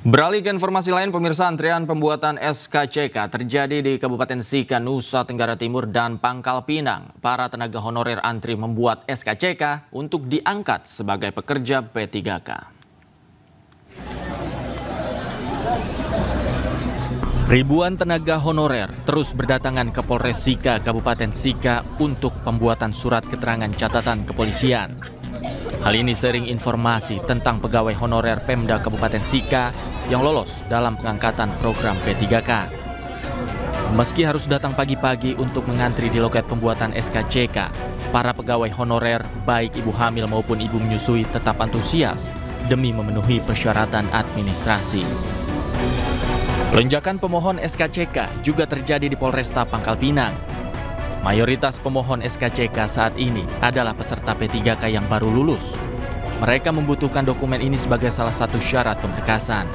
Beralih ke informasi lain, pemirsa, antrian pembuatan SKCK terjadi di Kabupaten Sika, Nusa Tenggara Timur dan Pangkal Pinang. Para tenaga honorer antri membuat SKCK untuk diangkat sebagai pekerja P3K. Ribuan tenaga honorer terus berdatangan ke Polres Sika, Kabupaten Sika untuk pembuatan surat keterangan catatan kepolisian. Hal ini sering informasi tentang pegawai honorer Pemda Kabupaten Sika yang lolos dalam pengangkatan program P3K. Meski harus datang pagi-pagi untuk mengantri di loket pembuatan SKCK, para pegawai honorer baik ibu hamil maupun ibu menyusui tetap antusias demi memenuhi persyaratan administrasi. Lonjakan pemohon SKCK juga terjadi di Polresta Pangkal Pinang. Mayoritas pemohon SKCK saat ini adalah peserta P3K yang baru lulus. Mereka membutuhkan dokumen ini sebagai salah satu syarat pemberkasan.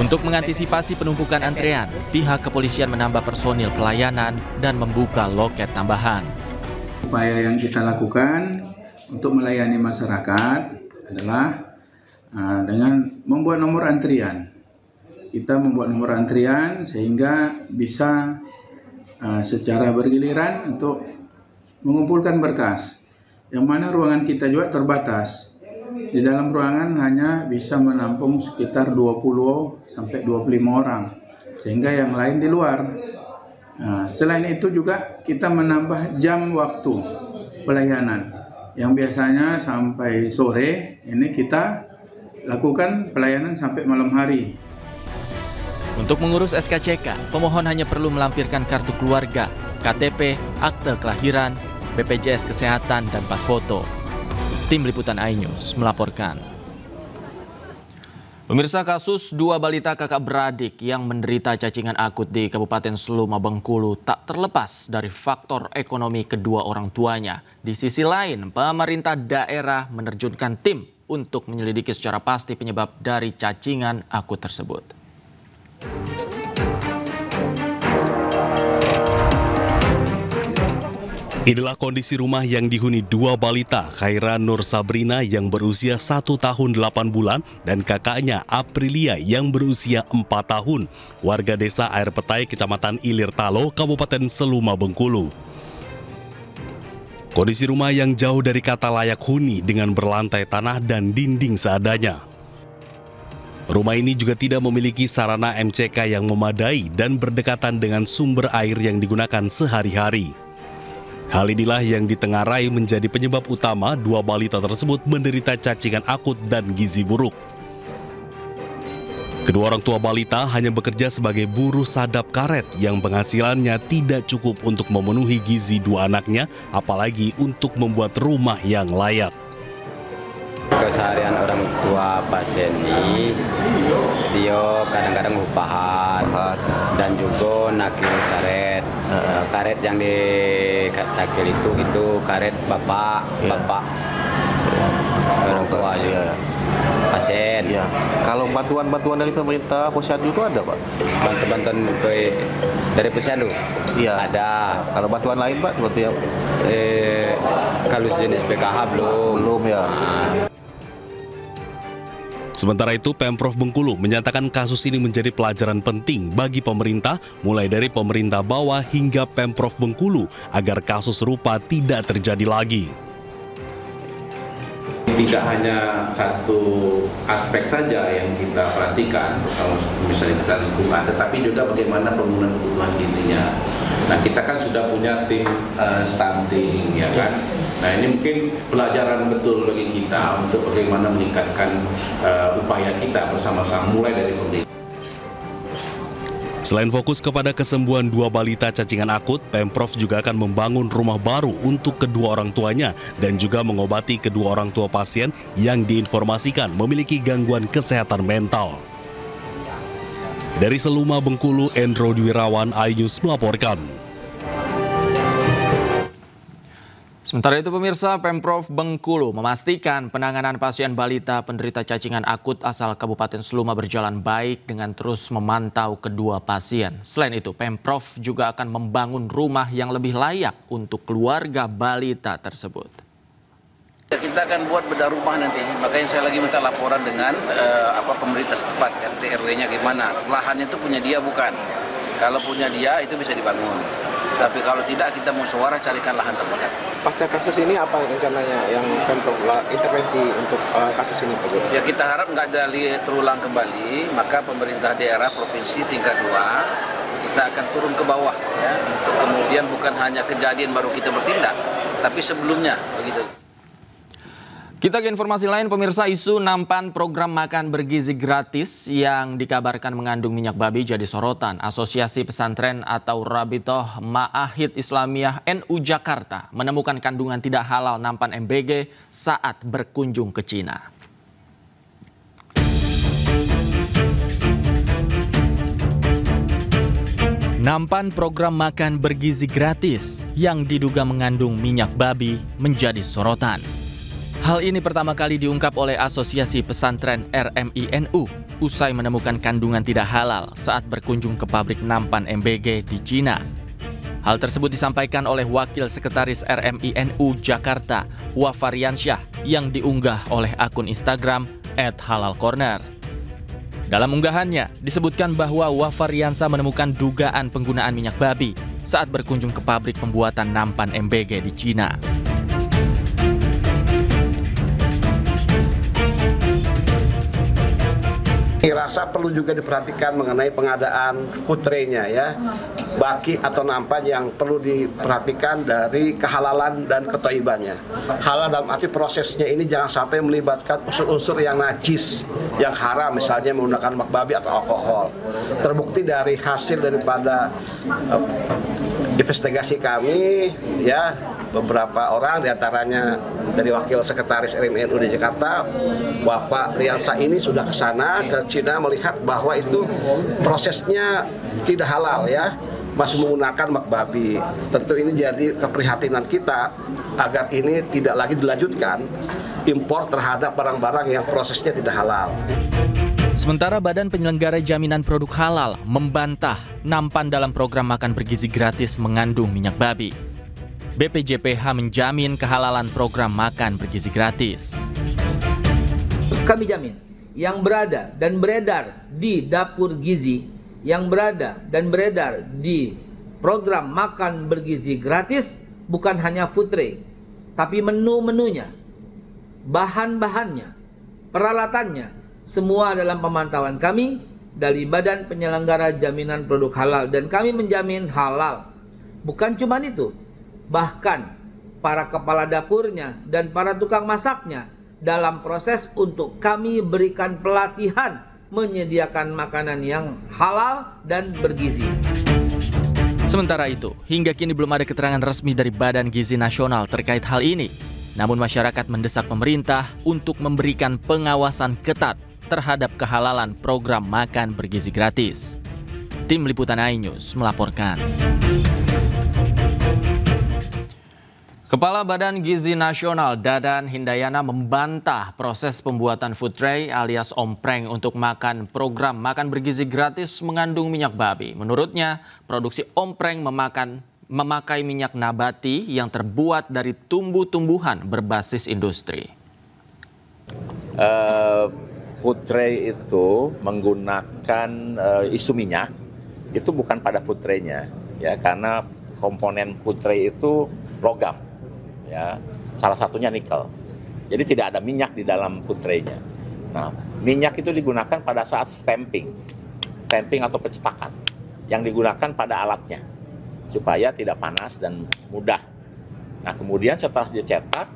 Untuk mengantisipasi penumpukan antrean, pihak kepolisian menambah personil pelayanan dan membuka loket tambahan. Upaya yang kita lakukan untuk melayani masyarakat adalah dengan membuat nomor antrian. Kita membuat nomor antrian sehingga bisa secara bergiliran untuk mengumpulkan berkas. Yang mana ruangan kita juga terbatas. Di dalam ruangan hanya bisa menampung sekitar 20 sampai 25 orang. Sehingga yang lain di luar. Selain itu juga kita menambah jam waktu pelayanan. Yang biasanya sampai sore, ini kita lakukan pelayanan sampai malam hari. Untuk mengurus SKCK, pemohon hanya perlu melampirkan kartu keluarga, KTP, akte kelahiran, BPJS Kesehatan, dan pas foto. Tim Liputan iNews melaporkan. Pemirsa, kasus dua balita kakak beradik yang menderita cacingan akut di Kabupaten Seluma, Bengkulu tak terlepas dari faktor ekonomi kedua orang tuanya. Di sisi lain, pemerintah daerah menerjunkan tim untuk menyelidiki secara pasti penyebab dari cacingan akut tersebut. Inilah kondisi rumah yang dihuni dua balita, Khairan Nur Sabrina yang berusia 1 tahun 8 bulan dan kakaknya Aprilia yang berusia 4 tahun, warga desa Air Petai, Kecamatan Ilir Talo, Kabupaten Seluma, Bengkulu. Kondisi rumah yang jauh dari kata layak huni dengan berlantai tanah dan dinding seadanya. Rumah ini juga tidak memiliki sarana MCK yang memadai dan berdekatan dengan sumber air yang digunakan sehari-hari. Hal inilah yang ditengarai menjadi penyebab utama dua balita tersebut menderita cacingan akut dan gizi buruk. Kedua orang tua balita hanya bekerja sebagai buruh sadap karet yang penghasilannya tidak cukup untuk memenuhi gizi dua anaknya, apalagi untuk membuat rumah yang layak. Keseharian orang tua pasien ini, dia kadang-kadang upahan dan juga nakil karet. Karet yang nakil itu karet bapak orang tua juga pasien. Ya. Kalau bantuan-bantuan dari pemerintah posyandu itu ada, Pak? Bantuan dari posyandu? Iya. Ada. Kalau bantuan lain, Pak, seperti apa? Kalau jenis PKH belum ya. Sementara itu, Pemprov Bengkulu menyatakan kasus ini menjadi pelajaran penting bagi pemerintah, mulai dari pemerintah bawah hingga Pemprov Bengkulu, agar kasus serupa tidak terjadi lagi. Tidak hanya satu aspek saja yang kita perhatikan, terutama misalnya kita lingkungan, tetapi juga bagaimana pemenuhan kebutuhan gizinya. Nah, kita kan sudah punya tim stunting, ya kan? Nah, ini mungkin pelajaran betul bagi kita untuk bagaimana meningkatkan upaya kita bersama-sama mulai dari pemerintah. Selain fokus kepada kesembuhan dua balita cacingan akut, Pemprov juga akan membangun rumah baru untuk kedua orang tuanya dan juga mengobati kedua orang tua pasien yang diinformasikan memiliki gangguan kesehatan mental. Dari Seluma, Bengkulu, Endro Dwirawan, iNews melaporkan. Sementara itu, pemirsa, Pemprov Bengkulu memastikan penanganan pasien balita penderita cacingan akut asal Kabupaten Seluma berjalan baik dengan terus memantau kedua pasien. Selain itu, Pemprov juga akan membangun rumah yang lebih layak untuk keluarga balita tersebut. Kita akan buat bedah rumah nanti, makanya saya lagi minta laporan dengan pemerintah setempat, RT RW-nya gimana. Lahannya itu punya dia bukan. Kalau punya dia itu bisa dibangun. Tapi kalau tidak kita musyawarah carikan lahan terdekat. Pasca kasus ini apa rencananya yang Pemprov intervensi untuk kasus ini, Pak Guru? Ya kita harap nggak terulang kembali, maka pemerintah daerah provinsi tingkat 2 kita akan turun ke bawah ya, untuk kemudian bukan hanya kejadian baru kita bertindak, tapi sebelumnya begitu. Kita ke informasi lain, pemirsa. Isu nampan program makan bergizi gratis yang dikabarkan mengandung minyak babi jadi sorotan. Asosiasi Pesantren atau Rabitoh Ma'ahid Islamiyah NU Jakarta menemukan kandungan tidak halal nampan MBG saat berkunjung ke Cina. Nampan program makan bergizi gratis yang diduga mengandung minyak babi menjadi sorotan. Hal ini pertama kali diungkap oleh Asosiasi Pesantren RMI-NU usai menemukan kandungan tidak halal saat berkunjung ke pabrik nampan MBG di Cina. Hal tersebut disampaikan oleh Wakil Sekretaris RMI-NU Jakarta, Wafariansyah, yang diunggah oleh akun Instagram @halalcorner. Dalam unggahannya, disebutkan bahwa Wafariansyah menemukan dugaan penggunaan minyak babi saat berkunjung ke pabrik pembuatan nampan MBG di Cina. Rasa perlu juga diperhatikan mengenai pengadaan putrenya ya, baki atau nampan yang perlu diperhatikan dari kehalalan dan kethaibannya. Halal dalam arti prosesnya ini jangan sampai melibatkan unsur-unsur yang najis, yang haram, misalnya menggunakan minyak babi atau alkohol. Terbukti dari hasil daripada investigasi kami ya, beberapa orang diantaranya dari Wakil Sekretaris RMI-NU di Jakarta, Bapak Riansa ini sudah ke sana, ke Cina, melihat bahwa itu prosesnya tidak halal ya, masih menggunakan minyak babi. Tentu ini jadi keprihatinan kita agar ini tidak lagi dilanjutkan impor terhadap barang-barang yang prosesnya tidak halal. Sementara Badan Penyelenggara Jaminan Produk Halal membantah nampan dalam program makan bergizi gratis mengandung minyak babi. BPJPH menjamin kehalalan program makan bergizi gratis. Kami jamin yang berada dan beredar di dapur gizi, yang berada dan beredar di program makan bergizi gratis bukan hanya food tray, tapi menu-menunya, bahan-bahannya, peralatannya, semua dalam pemantauan kami dari Badan Penyelenggara Jaminan Produk Halal, dan kami menjamin halal. Bukan cuma itu, bahkan para kepala dapurnya dan para tukang masaknya dalam proses untuk kami berikan pelatihan menyediakan makanan yang halal dan bergizi. Sementara itu, hingga kini belum ada keterangan resmi dari Badan Gizi Nasional terkait hal ini. Namun masyarakat mendesak pemerintah untuk memberikan pengawasan ketat terhadap kehalalan program makan bergizi gratis. Tim Liputan iNews melaporkan. Kepala Badan Gizi Nasional Dadan Hindayana membantah proses pembuatan food tray alias ompreng untuk makan program makan bergizi gratis mengandung minyak babi. Menurutnya, produksi ompreng memakai minyak nabati yang terbuat dari tumbuh-tumbuhan berbasis industri. Food tray itu menggunakan isu minyak, itu bukan pada food tray-nya, ya, karena komponen food tray itu logam. Ya, salah satunya nikel. Jadi tidak ada minyak di dalam food tray-nya. Nah, minyak itu digunakan pada saat stamping atau pencetakan, yang digunakan pada alatnya supaya tidak panas dan mudah. Nah, kemudian setelah dicetak,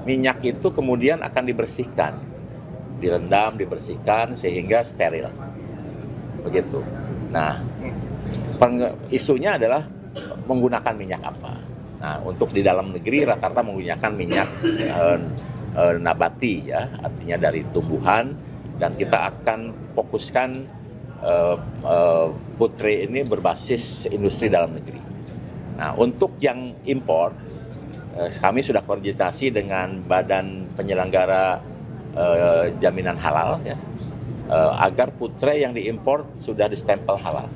minyak itu kemudian akan dibersihkan, direndam, dibersihkan sehingga steril. Begitu. Nah, isunya adalah menggunakan minyak apa? Nah, untuk di dalam negeri rata-rata menggunakan minyak nabati, ya, artinya dari tumbuhan, dan kita akan fokuskan food tray ini berbasis industri dalam negeri. Nah, untuk yang impor, kami sudah koordinasi dengan Badan Penyelenggara Jaminan Halal, ya, agar food tray yang diimpor sudah distempel halal.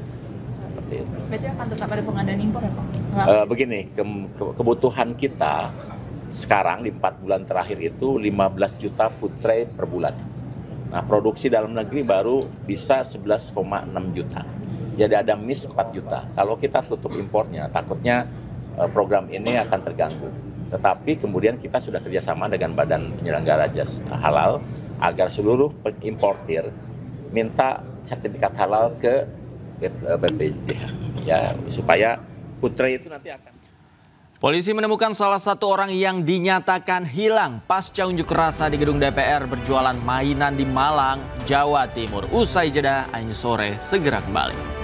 Berarti akan tetap ada pengadaan impor ya Pak? Begini, kebutuhan kita sekarang di 4 bulan terakhir itu 15 juta putrei per bulan. Nah, produksi dalam negeri baru bisa 11,6 juta. Jadi ada miss 4 juta. Kalau kita tutup impornya, takutnya program ini akan terganggu. Tetapi kemudian kita sudah kerjasama dengan Badan Penyelenggara Jasa Halal agar seluruh importir minta sertifikat halal ke BPJH, ya, supaya putrei itu nanti akan. Polisi menemukan salah satu orang yang dinyatakan hilang pasca unjuk rasa di gedung DPR berjualan mainan di Malang, Jawa Timur. Usai jeda, Ayu Sore segera kembali.